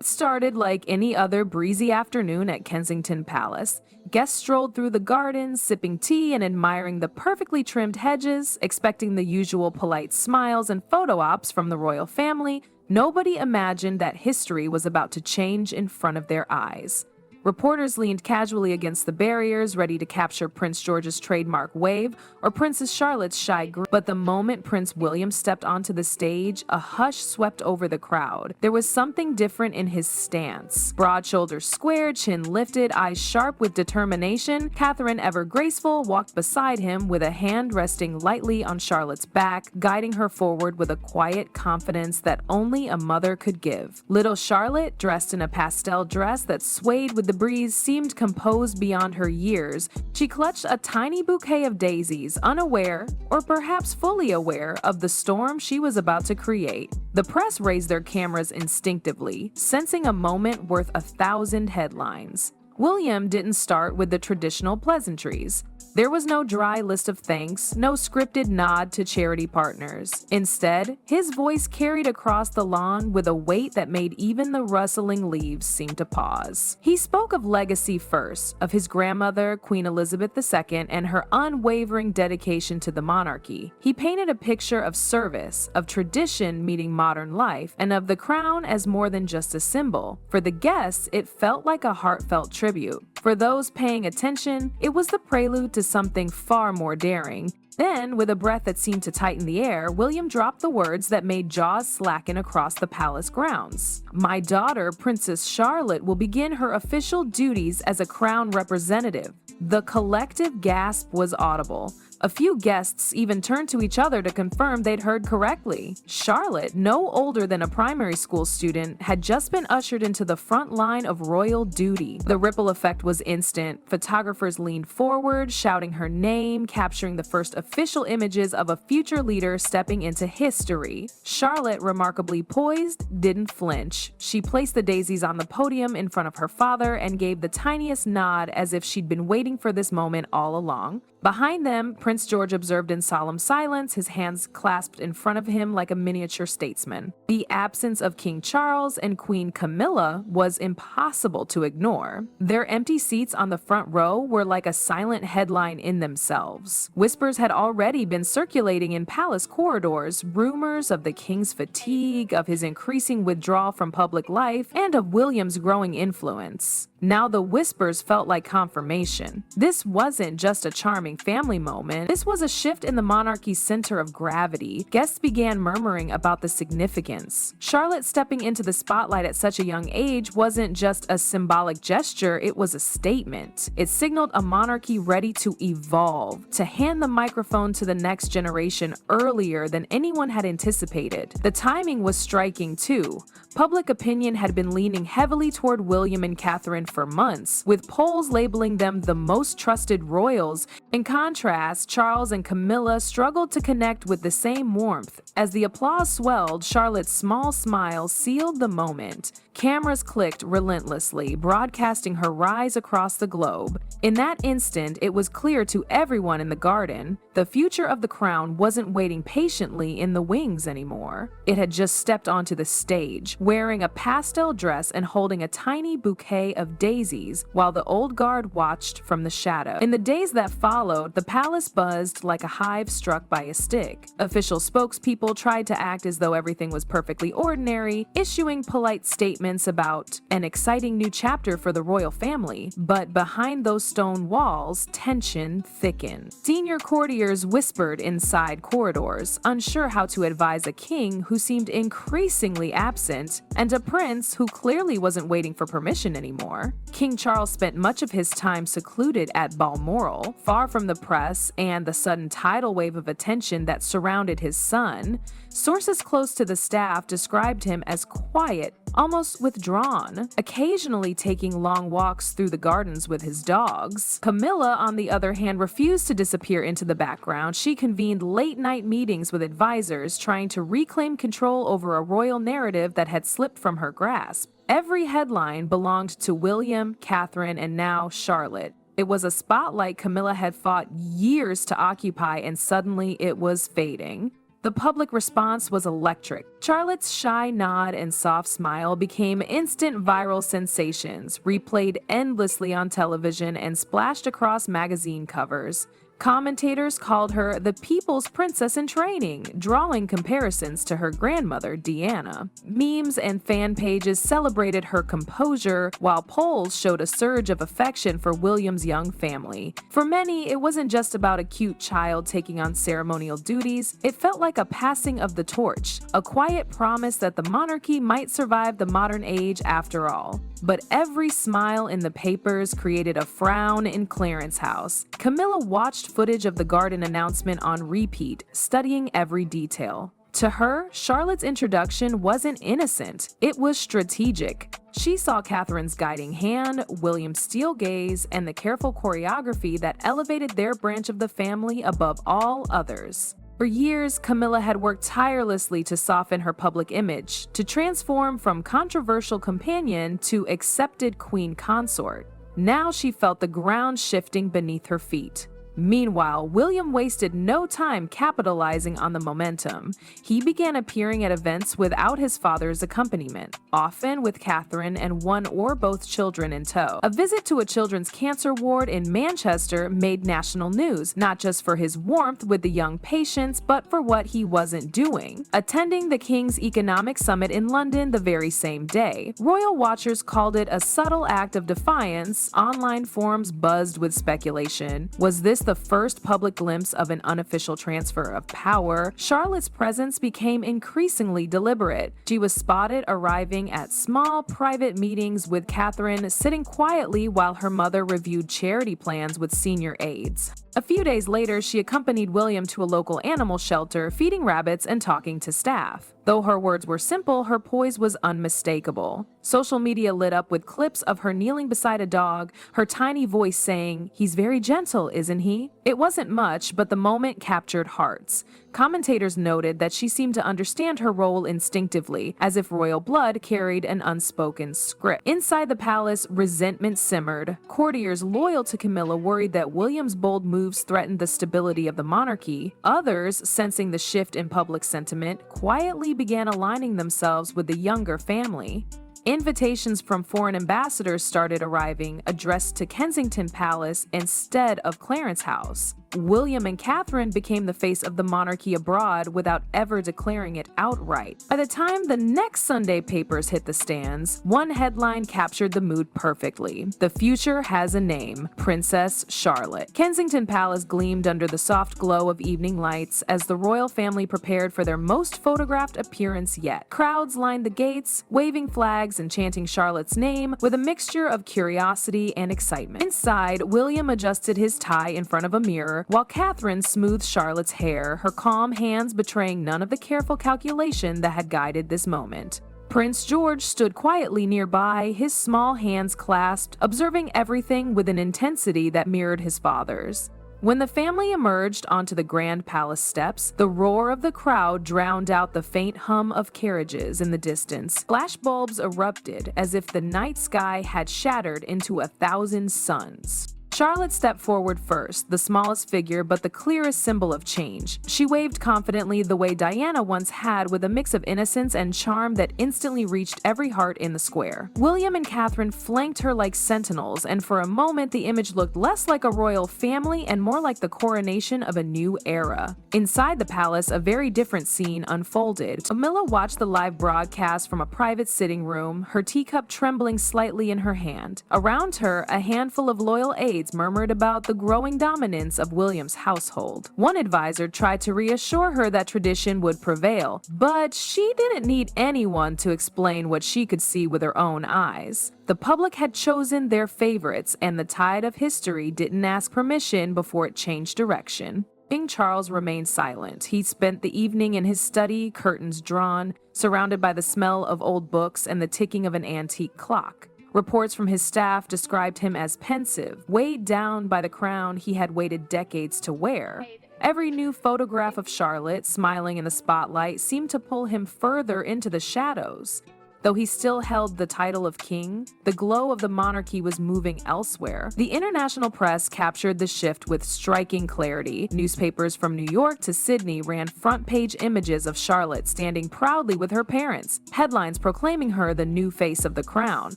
started like any other breezy afternoon at Kensington Palace. Guests strolled through the gardens, sipping tea and admiring the perfectly trimmed hedges, expecting the usual polite smiles and photo ops from the royal family. Nobody imagined that history was about to change in front of their eyes. Reporters leaned casually against the barriers, ready to capture Prince George's trademark wave or Princess Charlotte's shy grin. But the moment Prince William stepped onto the stage, a hush swept over the crowd. There was something different in his stance. Broad shoulders squared, chin lifted, eyes sharp with determination, Catherine, ever graceful, walked beside him with a hand resting lightly on Charlotte's back, guiding her forward with a quiet confidence that only a mother could give. Little Charlotte, dressed in a pastel dress that swayed with the breeze, seemed composed beyond her years. She clutched a tiny bouquet of daisies, unaware, or perhaps fully aware, of the storm she was about to create. The press raised their cameras instinctively, sensing a moment worth 1,000 headlines. William didn't start with the traditional pleasantries. There was no dry list of thanks, no scripted nod to charity partners. Instead, his voice carried across the lawn with a weight that made even the rustling leaves seem to pause. He spoke of legacy first, of his grandmother, Queen Elizabeth II, and her unwavering dedication to the monarchy. He painted a picture of service, of tradition meeting modern life, and of the crown as more than just a symbol. For the guests, it felt like a heartfelt tribute. For those paying attention, it was the prelude to something far more daring. Then, with a breath that seemed to tighten the air, William dropped the words that made jaws slacken across the palace grounds. "My daughter, Princess Charlotte, will begin her official duties as a crown representative." The collective gasp was audible. A few guests even turned to each other to confirm they'd heard correctly. Charlotte, no older than a primary school student, had just been ushered into the front line of royal duty. The ripple effect was instant. Photographers leaned forward, shouting her name, capturing the first official images of a future leader stepping into history. Charlotte, remarkably poised, didn't flinch. She placed the daisies on the podium in front of her father and gave the tiniest nod as if she'd been waiting for this moment all along. Behind them, Prince George observed in solemn silence, his hands clasped in front of him like a miniature statesman. The absence of King Charles and Queen Camilla was impossible to ignore. Their empty seats on the front row were like a silent headline in themselves. Whispers had already been circulating in palace corridors, rumors of the king's fatigue, of his increasing withdrawal from public life, and of William's growing influence. Now the whispers felt like confirmation. This wasn't just a charming family moment. This was a shift in the monarchy's center of gravity. Guests began murmuring about the significance. Charlotte stepping into the spotlight at such a young age wasn't just a symbolic gesture, it was a statement. It signaled a monarchy ready to evolve, to hand the microphone to the next generation earlier than anyone had anticipated. The timing was striking too. Public opinion had been leaning heavily toward William and Catherine for months, with polls labeling them the most trusted royals. In contrast, Charles and Camilla struggled to connect with the same warmth. As the applause swelled, Charlotte's small smile sealed the moment. Cameras clicked relentlessly, broadcasting her rise across the globe. In that instant, it was clear to everyone in the garden, the future of the crown wasn't waiting patiently in the wings anymore. It had just stepped onto the stage, wearing a pastel dress and holding a tiny bouquet of daisies, while the old guard watched from the shadow. In the days that followed, the palace buzzed like a hive struck by a stick. Official spokespeople tried to act as though everything was perfectly ordinary, issuing polite statements about an exciting new chapter for the royal family. But behind those stone walls, tension thickened. Senior courtiers whispered in side corridors, unsure how to advise a king who seemed increasingly absent, and a prince who clearly wasn't waiting for permission anymore. King Charles spent much of his time secluded at Balmoral, far from the press and the sudden tidal wave of attention that surrounded his son. Sources close to the staff described him as quiet, almost withdrawn, occasionally taking long walks through the gardens with his dogs. Camilla, on the other hand, refused to disappear into the background. She convened late-night meetings with advisors, trying to reclaim control over a royal narrative that had slipped from her grasp. Every headline belonged to William, Catherine, and now Charlotte. It was a spotlight Camilla had fought years to occupy, and suddenly it was fading. The public response was electric. Charlotte's shy nod and soft smile became instant viral sensations, replayed endlessly on television and splashed across magazine covers. Commentators called her the people's princess in training, drawing comparisons to her grandmother, Diana. Memes and fan pages celebrated her composure, while polls showed a surge of affection for William's young family. For many, it wasn't just about a cute child taking on ceremonial duties. It felt like a passing of the torch, a quiet promise that the monarchy might survive the modern age after all. But every smile in the papers created a frown in Clarence House. Camilla watched footage of the garden announcement on repeat, studying every detail. To her, Charlotte's introduction wasn't innocent, it was strategic. She saw Catherine's guiding hand, William's steel gaze, and the careful choreography that elevated their branch of the family above all others. For years, Camilla had worked tirelessly to soften her public image, to transform from controversial companion to accepted queen consort. Now she felt the ground shifting beneath her feet. Meanwhile, William wasted no time capitalizing on the momentum. He began appearing at events without his father's accompaniment, often with Catherine and one or both children in tow. A visit to a children's cancer ward in Manchester made national news, not just for his warmth with the young patients, but for what he wasn't doing. Attending the King's Economic Summit in London the very same day, royal watchers called it a subtle act of defiance. Online forums buzzed with speculation. Was this the first public glimpse of an unofficial transfer of power? Charlotte's presence became increasingly deliberate. She was spotted arriving at small private meetings with Catherine, sitting quietly while her mother reviewed charity plans with senior aides. A few days later, she accompanied William to a local animal shelter, feeding rabbits and talking to staff. Though her words were simple, her poise was unmistakable. Social media lit up with clips of her kneeling beside a dog, her tiny voice saying, "He's very gentle, isn't he?" It wasn't much, but the moment captured hearts. Commentators noted that she seemed to understand her role instinctively, as if royal blood carried an unspoken script. Inside the palace, resentment simmered. Courtiers loyal to Camilla worried that William's bold moves threatened the stability of the monarchy. Others, sensing the shift in public sentiment, quietly began aligning themselves with the younger family. Invitations from foreign ambassadors started arriving, addressed to Kensington Palace instead of Clarence House. William and Catherine became the face of the monarchy abroad without ever declaring it outright. By the time the next Sunday papers hit the stands, one headline captured the mood perfectly. "The future has a name, Princess Charlotte." Kensington Palace gleamed under the soft glow of evening lights as the royal family prepared for their most photographed appearance yet. Crowds lined the gates, waving flags and chanting Charlotte's name with a mixture of curiosity and excitement. Inside, William adjusted his tie in front of a mirror, while Catherine smoothed Charlotte's hair, her calm hands betraying none of the careful calculation that had guided this moment. Prince George stood quietly nearby, his small hands clasped, observing everything with an intensity that mirrored his father's. When the family emerged onto the grand palace steps, the roar of the crowd drowned out the faint hum of carriages in the distance. Flashbulbs erupted as if the night sky had shattered into 1,000 suns. Charlotte stepped forward first, the smallest figure but the clearest symbol of change. She waved confidently the way Diana once had, with a mix of innocence and charm that instantly reached every heart in the square. William and Catherine flanked her like sentinels, and for a moment the image looked less like a royal family and more like the coronation of a new era. Inside the palace, a very different scene unfolded. Camilla watched the live broadcast from a private sitting room, her teacup trembling slightly in her hand. Around her, a handful of loyal aides murmured about the growing dominance of William's household. One advisor tried to reassure her that tradition would prevail, but she didn't need anyone to explain what she could see with her own eyes. The public had chosen their favorites, and the tide of history didn't ask permission before it changed direction. King Charles remained silent. He spent the evening in his study, curtains drawn, surrounded by the smell of old books and the ticking of an antique clock. Reports from his staff described him as pensive, weighed down by the crown he had waited decades to wear. Every new photograph of Charlotte, smiling in the spotlight, seemed to pull him further into the shadows. Though he still held the title of king, the glow of the monarchy was moving elsewhere. The international press captured the shift with striking clarity. Newspapers from New York to Sydney ran front-page images of Charlotte standing proudly with her parents, headlines proclaiming her the new face of the crown.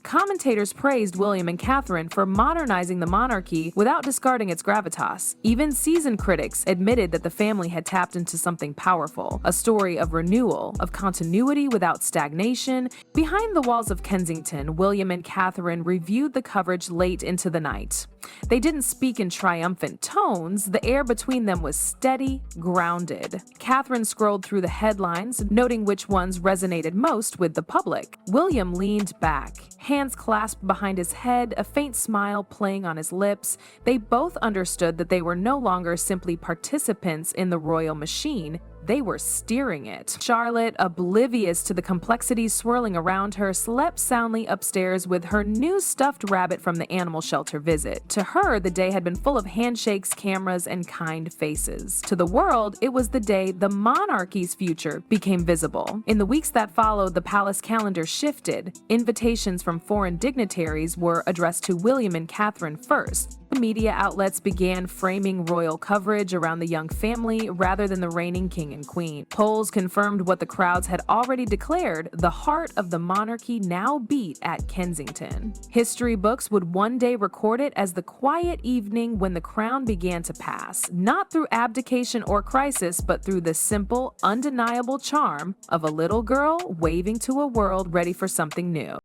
Commentators praised William and Catherine for modernizing the monarchy without discarding its gravitas. Even seasoned critics admitted that the family had tapped into something powerful, a story of renewal, of continuity without stagnation. Behind the walls of Kensington, William and Catherine reviewed the coverage late into the night. They didn't speak in triumphant tones, the air between them was steady, grounded. Catherine scrolled through the headlines, noting which ones resonated most with the public. William leaned back, hands clasped behind his head, a faint smile playing on his lips. They both understood that they were no longer simply participants in the royal machine. They were steering it. Charlotte, oblivious to the complexities swirling around her, slept soundly upstairs with her new stuffed rabbit from the animal shelter visit. To her, the day had been full of handshakes, cameras, and kind faces. To the world, it was the day the monarchy's future became visible. In the weeks that followed, the palace calendar shifted. Invitations from foreign dignitaries were addressed to William and Catherine first. Media outlets began framing royal coverage around the young family rather than the reigning king and queen. Polls confirmed what the crowds had already declared: the heart of the monarchy now beat at Kensington. History books would one day record it as the quiet evening when the crown began to pass, not through abdication or crisis, but through the simple, undeniable charm of a little girl waving to a world ready for something new.